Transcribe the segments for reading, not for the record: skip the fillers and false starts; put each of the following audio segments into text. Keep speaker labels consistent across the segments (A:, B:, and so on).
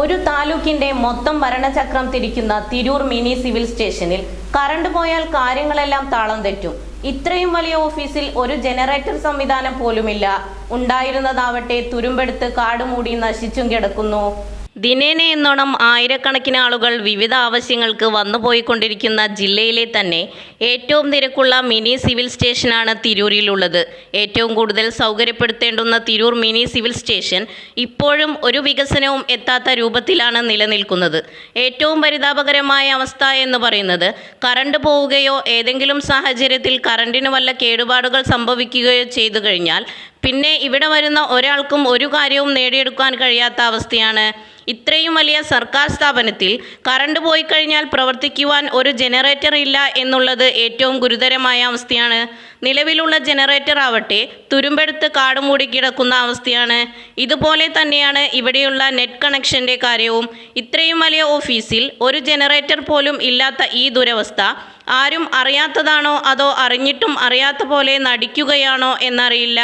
A: ഒരു താലൂക്കിന്റെ മൊത്തം ഭരണചക്രം തിരിക്കുന്ന തിരൂർ മിനി സിവിൽ സ്റ്റേഷനിൽ കറണ്ട് പോയാൽ കാര്യങ്ങളെല്ലാം താളം തെറ്റും. ഇത്രയും വലിയ ഓഫീസിൽ ഒരു ജനറേറ്റർ സംവിധാനം പോലുമില്ല. ഉണ്ടായിരുന്നതാവട്ടെ തുരുമ്പെടുത്ത് കാടുമൂടി നശിച്ചും കിടക്കുന്നു. ദിനേന എന്നോണം ആയിരക്കണക്കിന് ആളുകൾ വിവിധ ആവശ്യങ്ങൾക്ക് വന്നുപോയിക്കൊണ്ടിരിക്കുന്ന ജില്ലയിലെ തന്നെ ഏറ്റവും തിരക്കുള്ള മിനി സിവിൽ സ്റ്റേഷനാണ് തിരൂരിലുള്ളത്. ഏറ്റവും കൂടുതൽ സൗകര്യപ്പെടുത്തേണ്ടുന്ന തിരൂർ മിനി സിവിൽ സ്റ്റേഷൻ ഇപ്പോഴും ഒരു വികസനവും എത്താത്ത രൂപത്തിലാണ് നിലനിൽക്കുന്നത്. ഏറ്റവും പരിതാപകരമായ അവസ്ഥ എന്ന് പറയുന്നത് കറണ്ട് പോവുകയോ ഏതെങ്കിലും സാഹചര്യത്തിൽ കറണ്ടിന് വല്ല കേടുപാടുകൾ സംഭവിക്കുകയോ ചെയ്തു കഴിഞ്ഞാൽ പിന്നെ ഇവിടെ വരുന്ന ഒരാൾക്കും ഒരു കാര്യവും നേടിയെടുക്കാൻ കഴിയാത്ത അവസ്ഥയാണ്. ഇത്രയും വലിയ സർക്കാർ സ്ഥാപനത്തിൽ കറണ്ട് പോയി കഴിഞ്ഞാൽ പ്രവർത്തിക്കുവാൻ ഒരു ജനറേറ്റർ ഇല്ല എന്നുള്ളത് ഏറ്റവും ഗുരുതരമായ അവസ്ഥയാണ്. നിലവിലുള്ള ജനറേറ്റർ ആവട്ടെ തുരുമ്പെടുത്ത് കാടുമൂടി കിടക്കുന്ന അവസ്ഥയാണ്. ഇതുപോലെ തന്നെയാണ് ഇവിടെയുള്ള നെറ്റ് കണക്ഷൻ്റെ കാര്യവും. ഇത്രയും വലിയ ഓഫീസിൽ ഒരു ജനറേറ്റർ പോലും ഇല്ലാത്ത ഈ ദുരവസ്ഥ ആരും അറിയാത്തതാണോ അതോ അറിഞ്ഞിട്ടും അറിയാത്ത പോലെ നടിക്കുകയാണോ എന്നറിയില്ല.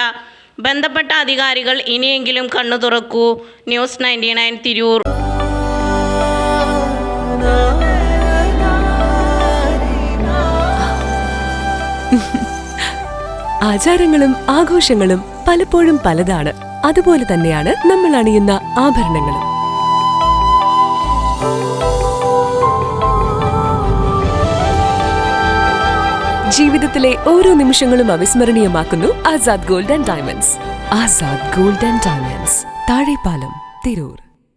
A: ബന്ധപ്പെട്ട അധികാരികൾ ഇനിയെങ്കിലും കണ്ണു തുറക്കൂ. ന്യൂസ് 99 തിരൂർ.
B: ആചാരങ്ങളും ആഘോഷങ്ങളും പലപ്പോഴും പലതാണ്. അതുപോലെ തന്നെയാണ് നമ്മൾ അണിയുന്ന ആഭരണങ്ങളും. ജീവിതത്തിലെ ഓരോ നിമിഷങ്ങളും അവിസ്മരണീയമാക്കുന്നു Azad gold and diamonds. Azad gold and diamonds, Thazhepalam, Tirur.